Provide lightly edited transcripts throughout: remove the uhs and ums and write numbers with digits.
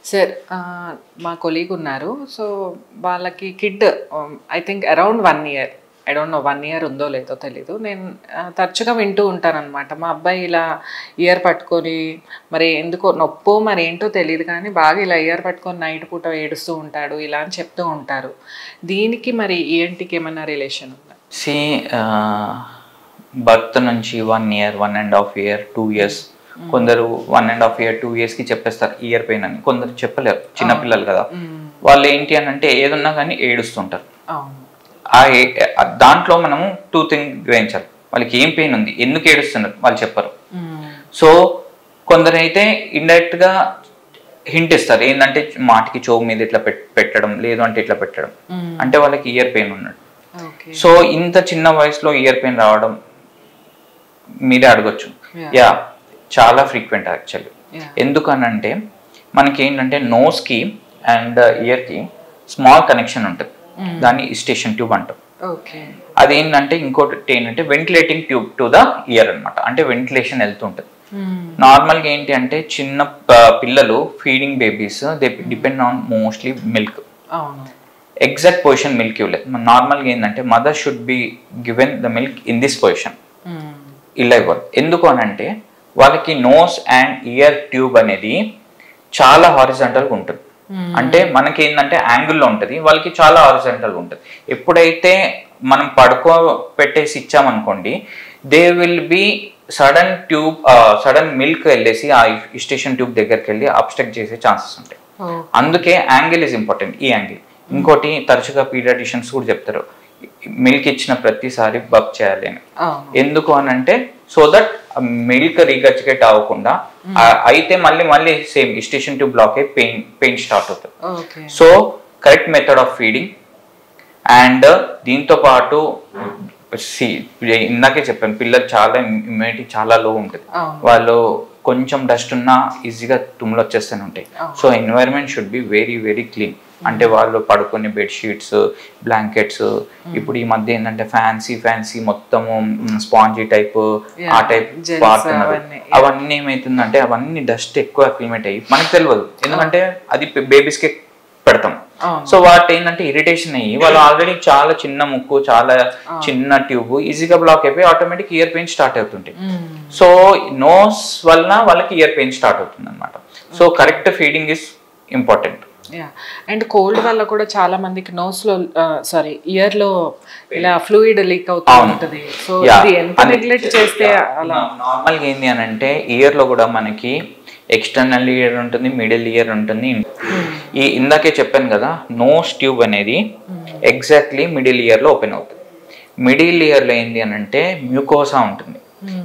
Sir మా colleague ఉన్నారు. So వాళ్ళకి kid I think around 1 year, I don't know 1 year ఉందో లేదో తెలీదు. నేను తరచుగా వింటూ ఉంటానన్నమాట. మా అబ్బాయి ఇలా ఇయర్ పట్టుకొని మరి ఎందుకో నొప్పో మరి ఏంటో తెలియదు కానీ బాగా ఇలా ఇయర్ పట్టుకొని నైట్ పూట ఏడుస్తూ ఉంటాడు ఇలా అని చెప్తూ ఉంటారు. దీనికి మరి ఈఎన్టీకి ఏమైనా రిలేషన్ ఉందా? బర్త్ నుంచి 1 ఇయర్, 1.5 ఇయర్, 2 ఇయర్స్, కొందరు 1.5 ఇయర్ 2 ఇయర్స్కి చెప్పేస్తారు ఇయర్ పెయిన్ అని. కొందరు చెప్పలేరు, చిన్నపిల్లలు కదా. వాళ్ళు ఏంటి అని అంటే ఏదున్నా కానీ ఏడుస్తుంటారు. దాంట్లో మనము 2 థింగ్స్ గ్రహించాలి. వాళ్ళకి ఏం పెయిన్ ఉంది, ఎందుకు ఏడుస్తున్నారు వాళ్ళు చెప్పరు. సో కొందరైతే ఇండైరెక్ట్ గా హింట్ ఇస్తారు, ఏంటంటే మాటికి చెవు మీద ఇట్లా పెట్టడం, లేదు అంటే ఇట్లా పెట్టడం, అంటే వాళ్ళకి ఇయర్ పెయిన్ ఉన్నాడు. సో ఇంత చిన్న వయసులో ఇయర్ పెయిన్ రావడం మీరే అడగొచ్చు. యా, చాలా ఫ్రీక్వెంట్ యాక్చువల్లీ. ఎందుకనంటే మనకి ఏంటంటే నోస్ కి అండ్ ఇయర్ కి స్మాల్ కనెక్షన్ ఉంటుంది, దాన్ని స్టేషన్ ట్యూబ్ అంటాం. అదేంటంటే ఇంకోటి ఏంటంటే ventilating tube to the year అనమాట, అంటే వెంటిలేషన్ వెళ్తుంటుంది. నార్మల్గా ఏంటి అంటే చిన్న పిల్లలు feeding babies they depend on mostly milk. Exact position milk ఇవ్వలేదు. నార్మల్గా ఏంటంటే mother should be given the milk in this position. ఇలా ఇవ్వరు. ఎందుకు అనంటే వాళ్ళకి నోస్ అండ్ ఇయర్ ట్యూబ్ అనేది చాలా హారిజాంటల్గా ఉంటుంది. అంటే మనకి ఏంటంటే యాంగిల్లో ఉంటుంది, వాళ్ళకి చాలా హారిజాంటల్ ఉంటుంది. ఎప్పుడైతే మనం పడుకో పెట్టేసి ఇచ్చామనుకోండి, they will be sudden milk వెళ్ళేసి ఆ స్టేషన్ ట్యూబ్ దగ్గరికి వెళ్ళి అబ్స్ట్రక్ట్ చేసే ఛాన్సెస్ ఉంటాయి. అందుకే యాంగిల్ ఈజ్ ఇంపార్టెంట్. ఈ యాంగిల్ ఇంకోటి తరచుగా పీడియాట్రిషియన్స్ కూడా చెప్తారు, మిల్క్ ఇచ్చిన ప్రతిసారి బబ్ చేయాలి అని. ఎందుకు అని అంటే సో దట్ మిల్క్ రీగర్జికేట్ అవ్వకుండా, అయితే మళ్ళీ సేమ్ స్టేషన్ ట్యూబ్ బ్లాక్ అయ్యి పెయిన్ స్టార్ట్ అవుతుంది. So correct method of feeding and దీంతో పాటు ఇందాకే చెప్పాను, పిల్లలు చాలా ఇమ్యూనిటీ చాలా లో ఉంటుంది. వాళ్ళు కొంచెం డస్ట్ ఉన్నా ఈజీగా తుమ్ములు వచ్చేస్తూనే ఉంటాయి. So environment should be very very clean. అంటే వాళ్ళు పడుకునే బెడ్షీట్స్, బ్లాంకెట్స్, ఇప్పుడు ఈ మధ్య ఏంటంటే ఫ్యాన్సీ మొత్తము స్పాంజీ టైప్ ఆ టైప్ వాడుతున్నారు. అవన్నీ ఏమవుతుందంటే అవన్నీ డస్ట్ ఎక్కువ అక్లిమేట్ అయ్యి మనకు తెలియదు, ఎందుకంటే అది బేబీస్కి పెడతాం. సో వాటి ఏంటంటే ఇరిటేషన్ అయ్యి వాళ్ళు ఆల్రెడీ చాలా చిన్న ముక్కు, చాలా చిన్న ట్యూబ్ ఈజీగా బ్లాక్ అయిపోయి ఆటోమేటిక్ ఇయర్ పెయిన్ స్టార్ట్ అవుతుంటాయి. సో నోస్ వలన వాళ్ళకి ఇయర్ పెయిన్ స్టార్ట్ అవుతుంది అనమాట. So correct feeding is important. And cold వల్ల కూడా చాలా మందికి నోస్ లో ఇయర్ లో ఇలా ఫ్లూయిడ్ లీక్ అవుతూ ఉంటుంది. సో ఇది ఎంత నెగ్లెక్ట్ చేస్తే అలా. నార్మల్గా ఏంది అని అంటే ఇయర్ లో కూడా మనకి ఎక్స్టర్నల్ ఇయర్ ఉంటుంది, మిడిల్ ఇయర్ ఉంటుంది. ఈ ఇందాకే చెప్పాను కదా, నోస్ ట్యూబ్ అనేది ఎగ్జాక్ట్లీ మిడిల్ ఇయర్ లో ఓపెన్ అవుతుంది. మిడిల్ ఇయర్ లో ఏంది అని అంటే మ్యూకోసా ఉంటుంది.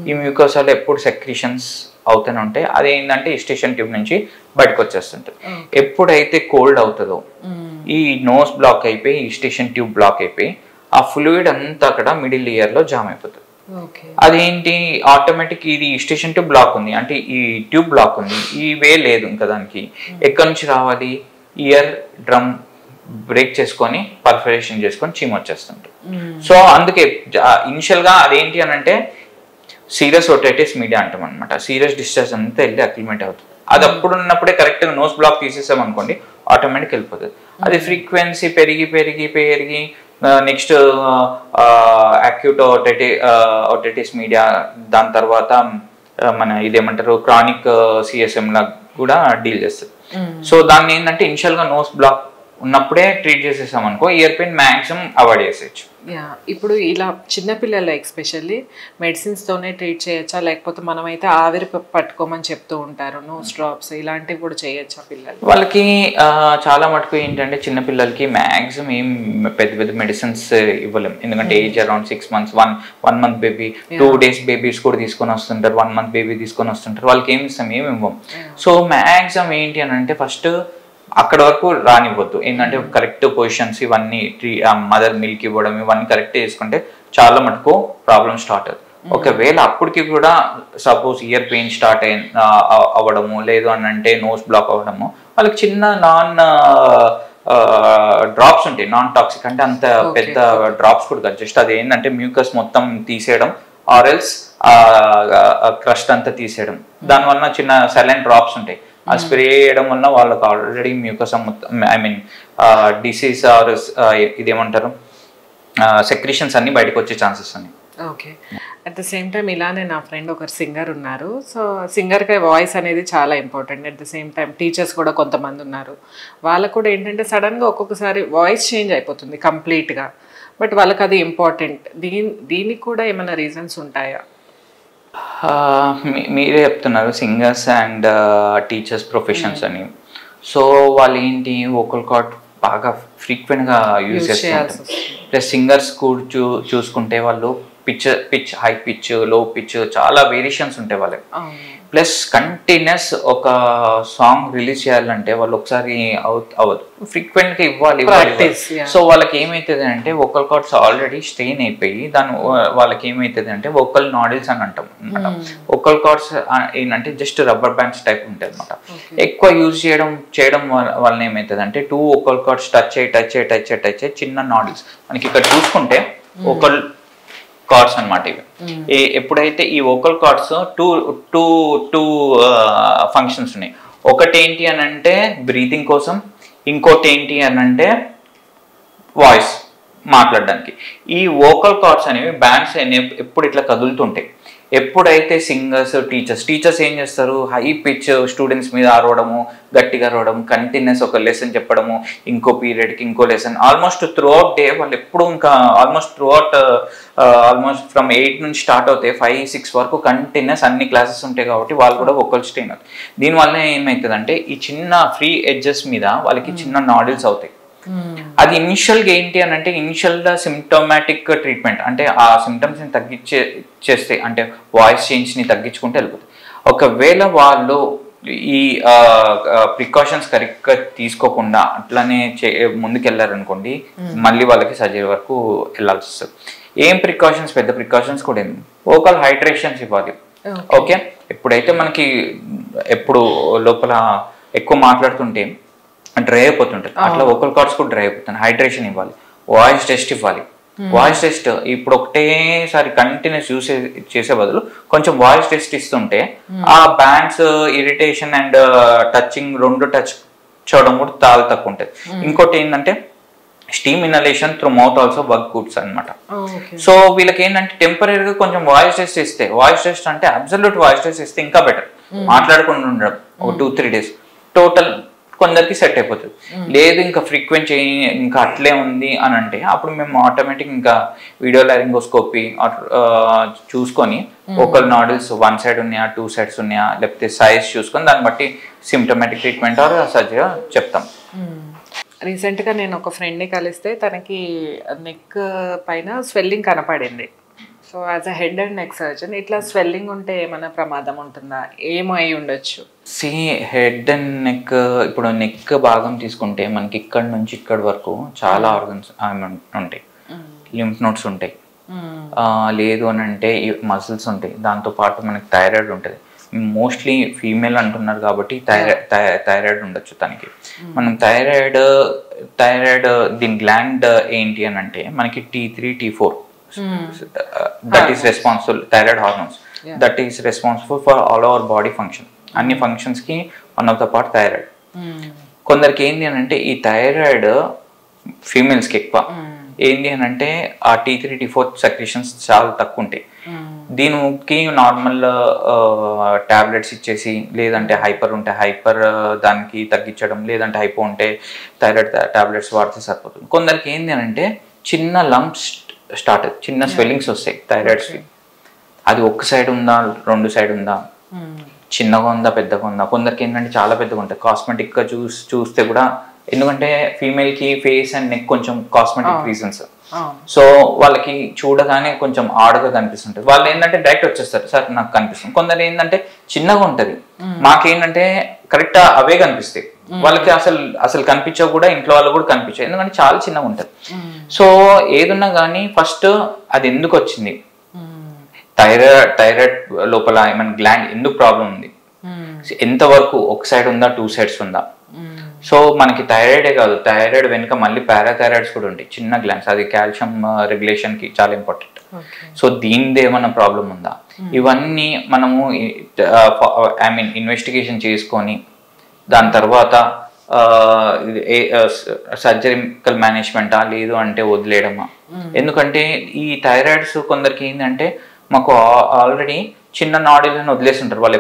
ఈ మ్యూకోసాలో ఎప్పుడు సెక్రీషన్స్ అవుతూనే ఉంటాయి. అది ఏంటంటే స్టేషన్ ట్యూబ్ నుంచి బయటకు వచ్చేస్తుంటుంది. ఎప్పుడైతే కోల్డ్ అవుతుందో ఈ నోస్ బ్లాక్ అయిపోయి ఈ స్టేషన్ ట్యూబ్ బ్లాక్ అయిపోయి ఆ ఫ్లూయిడ్ అంతా అక్కడ మిడిల్ ఇయర్ లో జామ్ అయిపోతుంది. అదేంటి ఆటోమేటిక్ ఇది స్టేషన్ ట్యూబ్ బ్లాక్ ఉంది అంటే ఈ ట్యూబ్ బ్లాక్ ఉంది, ఈ వే లేదు ఇంకా దానికి. ఎక్కడి నుంచి రావాలి? ఇయర్ డ్రమ్ బ్రేక్ చేసుకొని పర్ఫరేషన్ చేసుకొని చీమ వచ్చేస్తుంటుంది. సో అందుకే ఇనిషియల్ గా అదేంటి అని అంటే సీరియస్ ఓటైటిస్ మీడియా అంటాం అనమాట. సీరియస్ డిశ్చార్జ్ అంతా వెళ్ళి అక్లిమేట్ అవుతుంది. అది అప్పుడు ఉన్నప్పుడే కరెక్ట్గా నోస్ బ్లాక్ తీసేసాం అనుకోండి, ఆటోమేటిక్ వెళ్ళిపోతుంది. అది ఫ్రీక్వెన్సీ పెరిగి నెక్స్ట్ అక్యూట్ ఓటైటిస్ మీడియా, దాని తర్వాత మన ఇదేమంటారు క్రానిక్ సిఎస్ఎం లా కూడా డీల్ చేస్తుంది. సో దాన్ని ఏంటంటే ఇనిషియల్గా నోస్ బ్లాక్ ఉన్నప్పుడే ట్రీట్ చేసేసాం అనుకో, ఇయర్ పెయిన్ మ్యాక్సిమం అవాయిడ్ చేసేయచ్చు. ఇప్పుడు ఇలా చిన్నపిల్లలు ఎక్స్పెషల్లీ మెడిసిన్స్ తోనే ట్రీట్ చేయొచ్చా, లేకపోతే మనమైతే ఆవిరి పట్టుకోమని చెప్తూ ఉంటారు, నోస్ డ్రాప్స్ ఇలాంటివి కూడా చేయొచ్చా పిల్లలు? వాళ్ళకి చాలా మటుకు ఏంటంటే చిన్నపిల్లలకి మ్యాక్సిమం ఏం పెద్ద మెడిసిన్స్ ఇవ్వలేము. ఎందుకంటే age around 6 months, 1 month baby, 2 days babies కూడా తీసుకొని వస్తుంటారు, 1 month బేబీ తీసుకొని వస్తుంటారు. వాళ్ళకి ఏమి ఇస్తాం, ఏమి ఇవ్వం. సో మ్యాక్సిమం ఏంటి అని అంటే ఫస్ట్ అక్కడ వరకు రానివ్వద్దు. ఏంటంటే కరెక్ట్ పొజిషన్స్ ఇవన్నీ మదర్ మిల్క్ ఇవ్వడం ఇవన్నీ కరెక్ట్ చేసుకుంటే చాలా మటుకు ప్రాబ్లమ్ స్టార్ట్ అవుతుంది. ఒకవేళ అప్పటికి కూడా సపోజ్ ఇయర్ పెయిన్ స్టార్ట్ అవ్వడము, లేదు అని అంటే నోస్ బ్లాక్ అవ్వడము, వాళ్ళకి చిన్న డ్రాప్స్ ఉంటాయి, నాన్ టాక్సిక్ అంటే అంత పెద్ద డ్రాప్స్ కూడా కాదు, జస్ట్ అది ఏంటంటే మ్యూకస్ మొత్తం తీసేయడం ఆర్ఎల్స్ క్రస్ట్ అంతా తీసేయడం, దానివల్ల చిన్న సైలెంట్ డ్రాప్స్ ఉంటాయి. ఆ స్ప్రే చేయడం వల్ల వాళ్ళకి already mucus I mean disease or ఇదేమంటారు సెక్రీషన్స్ అన్ని బయటకు వచ్చే ఛాన్సెస్ ఉన్నాయి. Okay. At the same time ఇలానే నా ఫ్రెండ్ ఒకరు సింగర్ ఉన్నారు. సో సింగర్కి వాయిస్ అనేది చాలా important. At the same time teachers కూడా కొంతమంది ఉన్నారు. వాళ్ళకు కూడా ఏంటంటే సడన్గా ఒక్కొక్కసారి వాయిస్ చేంజ్ అయిపోతుంది కంప్లీట్గా. బట్ వాళ్ళకి అది ఇంపార్టెంట్. దీనికి కూడా ఏమైనా రీజన్స్ ఉంటాయా? మీరే చెప్తున్నారు సింగర్స్ అండ్ టీచర్స్ ప్రొఫెషన్స్ అని. సో వాళ్ళు ఏంటి వోకల్ కార్డ్ బాగా ఫ్రీక్వెంట్గా యూజ్ చేస్తారు. ప్లస్ సింగర్స్ కూడా చూసుకుంటే వాళ్ళు పిచ్ హై పిచ్ లో పిచ్ చాలా వేరియేషన్స్ ఉంటాయి వాళ్ళకి. ప్లస్ కంటిన్యూస్ ఒక సాంగ్ రిలీజ్ చేయాలంటే వాళ్ళు ఒకసారి అవ్వదు, ఫ్రీక్వెంట్గా ఇవ్వాలి. సో వాళ్ళకి ఏమవుతుంది అంటే వోకల్ కార్డ్స్ ఆల్రెడీ స్ట్రెయిన్ అయిపోయి వాళ్ళకి ఏమవుతుంది అంటే వోకల్ నాడిల్స్ అని అంటాం అనమాట. వోకల్ కార్డ్స్ ఏంటంటే జస్ట్ రబ్బర్ బ్యాండ్స్ టైప్ ఉంటాయి అనమాట. ఎక్కువ యూజ్ చేయడం వల్ల ఏమవుతుంది అంటే 2 వోకల్ కార్డ్స్ టచ్ అయ్యి చిన్న నాడిల్స్ మనకి ఇక్కడ చూసుకుంటే వోకల్ కార్డ్స్ అనమాట. ఇవి ఎప్పుడైతే ఈ వోకల్ కార్డ్స్ టూ ఫంక్షన్స్ ఉన్నాయి. ఒకటి ఏంటి అని అంటే బ్రీతింగ్ కోసం, ఇంకోటి ఏంటి అని అంటే వాయిస్ మాట్లాడడానికి. ఈ వోకల్ కార్డ్స్ అనేవి బ్యాండ్స్ అనేవి ఎప్పుడు ఇట్లా కదులుతుంటాయి. ఎప్పుడైతే సింగర్స్ టీచర్స్ ఏం చేస్తారు, హై పిచ్ స్టూడెంట్స్ మీద అరవడము, గట్టిగా అరవడం, కంటిన్యూస్ ఒక లెసన్ చెప్పడము, ఇంకో పీరియడ్కి ఇంకో lesson, almost through out day వాళ్ళు ఎప్పుడు ఇంకా ఆల్మోస్ట్ ఫ్రమ్ 8 నుంచి స్టార్ట్ అవుతాయి 5-6 వరకు కంటిన్యూస్ అన్ని క్లాసెస్ ఉంటాయి. కాబట్టి వాళ్ళు కూడా వోకల్ స్ట్రెయిన్ అవుతాయి. దీనివల్ల ఏమవుతుంది అంటే ఈ చిన్న ఫ్రీ ఎడ్జెస్ మీద వాళ్ళకి చిన్న నాడిల్స్ అవుతాయి. అది ఇనిషియల్గా ఏంటి అని అంటే ఇనిషియల్గా సిమ్టమాటిక్ ట్రీట్మెంట్ అంటే ఆ సిమ్టమ్స్ని తగ్గించేస్తే అంటే వాయిస్ చేంజ్ని తగ్గించుకుంటే వెళ్ళిపోతుంది. ఒకవేళ వాళ్ళు ఈ ప్రికాషన్స్ కరెక్ట్గా తీసుకోకుండా అట్లానే ముందుకెళ్ళారనుకోండి మళ్ళీ వాళ్ళకి సర్జరీ వరకు వెళ్ళాల్సి వస్తుంది. ఏం ప్రికాషన్స్, పెద్ద ప్రికాషన్స్ కూడా ఏమి, వోకల్ హైడ్రేషన్స్ ఇవ్వాలి. ఓకే, ఎప్పుడైతే మనకి ఎప్పుడు లోపల ఎక్కువ మాట్లాడుతుంటే డ్రై అయిపోతుంటుంది, అట్లా వోకల్ కార్డ్స్ కూడా డ్రై అయిపోతుంది. హైడ్రేషన్ ఇవ్వాలి, వాయిస్ టెస్ట్ ఇవ్వాలి. వాయిస్ టెస్ట్ ఇప్పుడు ఒకటేసారి కంటిన్యూస్ యూస్ చేసే బదులు కొంచెం వాయిస్ టెస్ట్ ఇస్తుంటే ఆ బ్యాండ్స్ ఇరిటేషన్ అండ్ టచింగ్ రెండు టచ్ చేయడం కూడా చాలా తక్కువ ఉంటుంది. ఇంకోటి ఏంటంటే steam inhalation through mouth also work goods అనమాట. సో వీళ్ళకి ఏంటంటే టెంపరీగా కొంచెం వాయిస్ టెస్ట్ ఇస్తే, వాయిస్ టెస్ట్ అంటే అబ్సల్యూట్ వాయిస్ టెస్ట్ ఇస్తే ఇంకా బెటర్, మాట్లాడకుండా ఉండడం ఒక 2-3 days టోటల్ కొందరికి సెట్ అయిపోతుంది. లేదు ఇంకా ఫ్రీక్వెంట్ ఇంకా అట్లే ఉంది అని అంటే అప్పుడు మేము ఆటోమేటిక్ ఇంకా వీడియో లారింగోస్కోపీ చూసుకొని వోకల్ నాడిల్స్ 1 side ఉన్నాయా 2 sides ఉన్నాయా లేకపోతే సైజ్ చూసుకొని దాన్ని బట్టి సిమ్టమాటిక్ ట్రీట్మెంట్ ఆర్ సర్జరీ చెప్తాం. రీసెంట్గా నేను ఒక ఫ్రెండ్ని కలిస్తే తనకి నెక్ పైన స్వెల్లింగ్ కనపడింది. So as a head and neck surgeon ఇట్లా స్వెల్లింగ్ ఉంటే ఏమైనా ప్రమాదం ఉంటుందా, ఏమై ఉండొచ్చు? హెడ్ అండ్ నెక్, ఇప్పుడు నెక్ భాగం తీసుకుంటే మనకి ఇక్కడ నుంచి ఇక్కడ వరకు చాలా ఆర్గన్స్ ఉంటాయి, లింఫ్ నోడ్స్ ఉంటాయి, లేదు అని అంటే మసిల్స్ ఉంటాయి, దాంతోపాటు మనకి థైరాయిడ్ ఉంటుంది. మోస్ట్లీ ఫీమేల్ అంటున్నారు కాబట్టి థైరాయిడ్ ఉండొచ్చు తనకి. మనం థైరాయిడ్ దీని గ్లాండ్ ఏంటి అని అంటే మనకి T3, T4 that is responsible, thyroid hormones, that is responsible for all our body function. అన్ని ఫంక్షన్స్ కి one of the part thyroid. కొందరికి ఏంటి అని అంటే ఈ థైరాయిడ్ ఫీమేల్స్ కి ఎక్కువ ఏంటి అని అంటే ఆ T3, T4 సెక్రీషన్స్ చాలా తక్కువ ఉంటాయి. దీనికి నార్మల్ టాబ్లెట్స్ ఇచ్చేసి, లేదంటే హైపర్ ఉంటే హైపర్ దానికి తగ్గించడం, లేదంటే హైపో ఉంటే థైరాయిడ్ టాబ్లెట్స్ వాడితే సరిపోతుంది. కొందరికి ఏంటి అని అంటే చిన్న లంప్స్ స్టార్ట్, చిన్న స్వెల్లింగ్స్ వస్తాయి థైరాయిడ్స్కి. అది ఒక సైడ్ ఉందా 2 side ఉందా, చిన్నగా ఉందా పెద్దగా ఉందా, కొందరికి ఏంటంటే చాలా పెద్దగా ఉంటాయి. కాస్మెటిక్గా చూస్తే కూడా, ఎందుకంటే ఫీమేల్కి ఫేస్ అండ్ నెక్ కొంచెం కాస్మెటిక్ రీజన్స్, సో వాళ్ళకి చూడగానే కొంచెం ఆడగా కనిపిస్తుంటుంది. వాళ్ళు ఏంటంటే డైరెక్ట్ వచ్చేస్తారు, సార్ నాకు కనిపిస్తుంది. కొందరు ఏంటంటే చిన్నగా ఉంటుంది, మాకేంటంటే కరెక్ట్ అవే కనిపిస్తాయి, వాళ్ళకి అసలు కనిపించవు కూడా, ఇంట్లో వాళ్ళు కూడా కనిపించవు, ఎందుకంటే చాలా చిన్నగా ఉంటుంది. సో ఏదున్నా కానీ ఫస్ట్ అది ఎందుకు వచ్చింది, థైరాయిడ్ లోపల ఏమైనా గ్లాండ్ ఎందుకు ప్రాబ్లం ఉంది, ఎంతవరకు ఒక సైడ్ ఉందా 2 sides ఉందా. సో మనకి థైరాయిడే కాదు, థైరాయిడ్ వెనుక మళ్ళీ పారాథైరాయిడ్స్ కూడా ఉంటాయి, చిన్న గ్లాండ్స్, అది కాల్షియం రెగ్యులేషన్ కి చాలా ఇంపార్టెంట్. సో దీనిది ఏమైనా ప్రాబ్లం ఉందా, ఇవన్నీ మనము ఇన్వెస్టిగేషన్ చేసుకొని దాని తర్వాత సర్జరికల్ మేనేజ్మెంటా లేదు అంటే వదిలేయడమా. ఎందుకంటే ఈ థైరాయిడ్స్ కొందరికి ఏంటంటే మాకు ఆల్రెడీ చిన్న నాడీలను వదిలేసి ఉంటారు, వాళ్ళు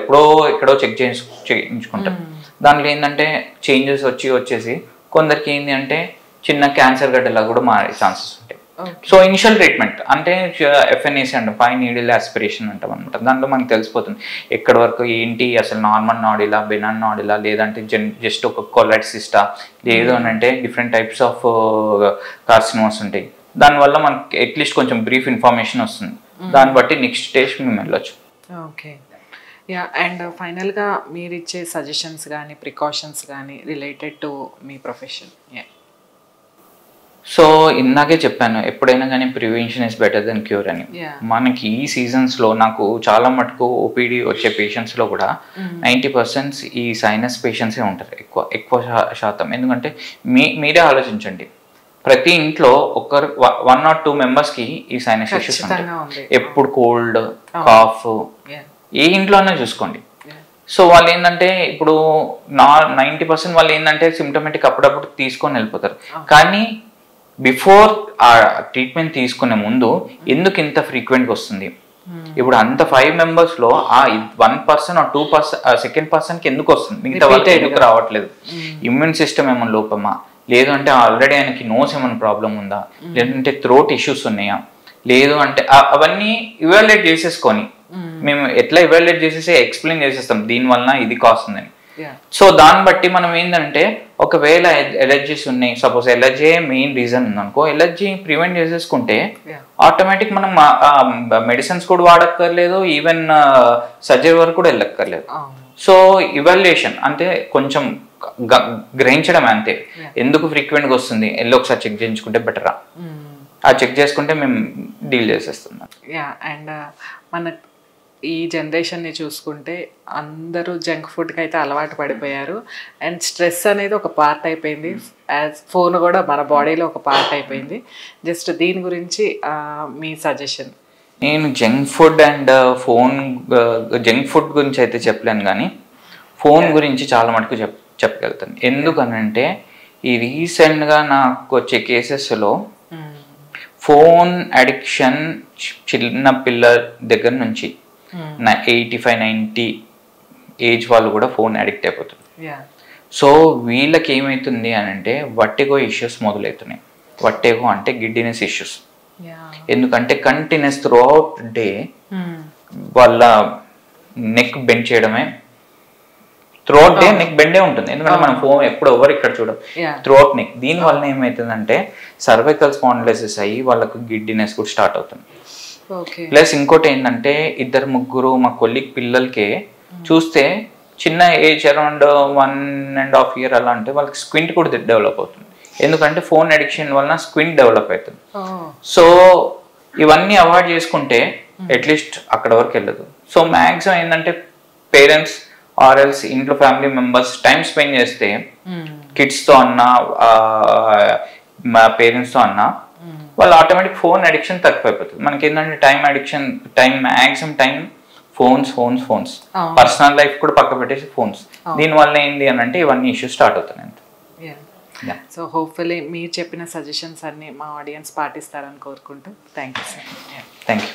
ఎక్కడో చెక్ చేయించుకుంటారు. దాంట్లో ఏంటంటే చేంజెస్ వచ్చేసి కొందరికి ఏంటి అంటే చిన్న క్యాన్సర్ గడ్డలా కూడా మారే ఛాన్సెస్ ఉంటాయి. సో ఇనిషియల్ ట్రీట్మెంట్ అంటే ఎఫ్ఎన్ఏసి అంటాం, ఫైవ్ నీడిల్ ఆస్పిరేషన్ అంటాం అనమాట. దాంట్లో మనకు తెలిసిపోతుంది ఎక్కడి వరకు ఏంటి, అసలు నార్మల్ నాడిలా, బెనాన్ నాడిలా, లేదంటే జస్ట్ ఒక కొలైట్ సిస్టా, లేదు అని అంటే డిఫరెంట్ టైప్స్ ఆఫ్ కార్సినోమాస్ ఉంటాయి. దానివల్ల మనకి అట్లీస్ట్ కొంచెం బ్రీఫ్ ఇన్ఫర్మేషన్ వస్తుంది, దాన్ని బట్టి నెక్స్ట్ స్టేజ్ మేము వెళ్ళొచ్చు. Okay, yeah. అండ్ ఫైనల్గా మీరు ఇచ్చే సజెషన్స్ కానీ ప్రికాషన్స్ కానీ రిలేటెడ్ టు మీ ప్రొఫెషన్? సో ఇందాకే చెప్పాను, ఎప్పుడైనా కానీ prevention is better than cure అని. మనకి ఈ సీజన్స్లో నాకు చాలా మటుకు ఓపీడీ వచ్చే పేషెంట్స్లో కూడా 90% ఈ సైనస్ పేషెంట్సే ఉంటారు ఎక్కువ శాతం. ఎందుకంటే మీరే ఆలోచించండి, ప్రతి ఇంట్లో 1 or 2 మెంబర్స్కి ఈ సైనస్ ఇష్యూస్ ఉంటాయి. ఎప్పుడు కోల్డ్, కాఫ్, ఏ ఇంట్లోనే చూసుకోండి. సో వాళ్ళు ఏంటంటే ఇప్పుడు 90% వాళ్ళు ఏంటంటే సిమ్టమేటిక్ అప్పుడప్పుడు తీసుకొని వెళ్ళిపోతారు. కానీ బిఫోర్ ఆ ట్రీట్మెంట్ తీసుకునే ముందు ఎందుకు ఇంత ఫ్రీక్వెంట్గా వస్తుంది, ఇప్పుడు అంత 5 మెంబర్స్లో ఆ 1% or 2% సెకండ్ పర్సన్కి ఎందుకు వస్తుంది, మిగతా వాళ్ళకి ఎందుకు రావట్లేదు? ఇమ్యూన్ సిస్టమ్ ఏమైనా లోపమా, లేదు అంటే ఆల్రెడీ ఆయనకి నోస్ ఏమైనా ప్రాబ్లం ఉందా, లేదంటే థ్రోట్ ఇష్యూస్ ఉన్నాయా, లేదు అంటే అవన్నీ ఇవాల్యుయేట్ చేసేసుకొని మేము ఎట్లా ఇవాల్యుయేట్ చేసేసి ఎక్స్ప్లెయిన్ చేసేస్తాం దీనివల్ల ఇది కాస్ట్ ఉందని. సో దాన్ని బట్టి మనం ఏంటంటే ఒకవేళ ఎలర్జీస్ ఉన్నాయి, సపోజ్ ఎలర్జీ మెయిన్ రీజన్ ఉందనుకో, ఎలర్జీ ప్రివెంట్ చేసేసుకుంటే ఆటోమేటిక్ మనం మెడిసిన్స్ కూడా వాడక్కర్లేదు, ఈవెన్ సర్జరీ వరకు కూడా వెళ్ళక్కర్లేదు. సో ఇవాల్యుయేషన్ అంటే కొంచెం గ్రహించడం అంతే, ఎందుకు ఫ్రీక్వెంట్గా వస్తుంది వెళ్ళి ఒకసారి చెక్ చేయించుకుంటే బెటరా, ఆ చెక్ చేసుకుంటే మేము డీల్ చేసేస్తున్నాం. అండ్ మన ఈ జనరేషన్ని చూసుకుంటే అందరూ జంక్ ఫుడ్కి అయితే అలవాటు పడిపోయారు. అండ్ స్ట్రెస్ అనేది ఒక పార్ట్ అయిపోయింది, యాజ్ ఫోన్ కూడా మన బాడీలో ఒక పార్ట్ అయిపోయింది. జస్ట్ దీని గురించి మీ సజెషన్? నేను junk food and junk food గురించి అయితే చెప్పలేను, కానీ ఫోన్ గురించి చాలా మటుకు చెప్పగలుగుతాను. ఎందుకనంటే ఈ రీసెంట్గా నాకు వచ్చే కేసెస్లో ఫోన్ అడిక్షన్ చిన్న పిల్లల దగ్గర నుంచి 85-90 ఏజ్ వాళ్ళు కూడా ఫోన్ అడిక్ట్ అయిపోతుంది. సో వీళ్ళకి ఏమవుతుంది అని అంటే వట్టిగో ఇష్యూస్ మొదలవుతున్నాయి. వట్టిగో అంటే గిడ్డినెస్ ఇష్యూస్. ఎందుకంటే కంటిన్యూస్ త్రూ అవుట్ డే వాళ్ళ నెక్ బెండ్ చేయడమే, త్రూ అవుట్ డే నెక్ బెండే ఉంటుంది. ఎందుకంటే మనం ఫోన్ ఎప్పుడు ఎవరు ఇక్కడ చూడం, త్రూ అవుట్ నెక్. దీనివల్ల ఏమవుతుందంటే సర్వైకల్ స్పాండిలైసిస్ అయ్యి వాళ్ళకు గిడ్డినెస్ కూడా స్టార్ట్ అవుతుంది. ప్లస్ ఇంకోటి ఏంటంటే 2-3 మా కొలీగ్ పిల్లలకే చూస్తే చిన్న ఏజ్ అరౌండ్ 1.5 year అలా అంటే వాళ్ళకి స్క్వింట్ కూడా డెవలప్ అవుతుంది. ఎందుకంటే ఫోన్ అడిక్షన్ వలన స్క్వింట్ డెవలప్ అవుతుంది. సో ఇవన్నీ అవాయిడ్ చేసుకుంటే అట్లీస్ట్ అక్కడ వరకు వెళ్ళదు. సో మ్యాక్సిమం ఏంటంటే పేరెంట్స్ ఆర్ఎల్స్ ఇంట్లో ఫ్యామిలీ మెంబర్స్ టైం స్పెండ్ చేస్తే కిడ్స్తో అన్నా మా పేరెంట్స్తో అన్నా వాళ్ళు ఆటోమేటిక్ ఫోన్ అడిక్షన్ తక్కువైపోతుంది. మనకి ఏంటంటే maximum time phones personal life కూడా పక్క పెట్టేసి ఫోన్స్. దీనివల్ల ఏంటి అని అంటే ఇవన్నీ ఇష్యూస్ స్టార్ట్ అవుతున్నాయి. సో హోప్ఫుల్లీ మీరు చెప్పిన సజెషన్స్ అన్ని మా ఆడియన్స్ పాటిస్తారని కోరుకుంటూ thank you sir. Thank you.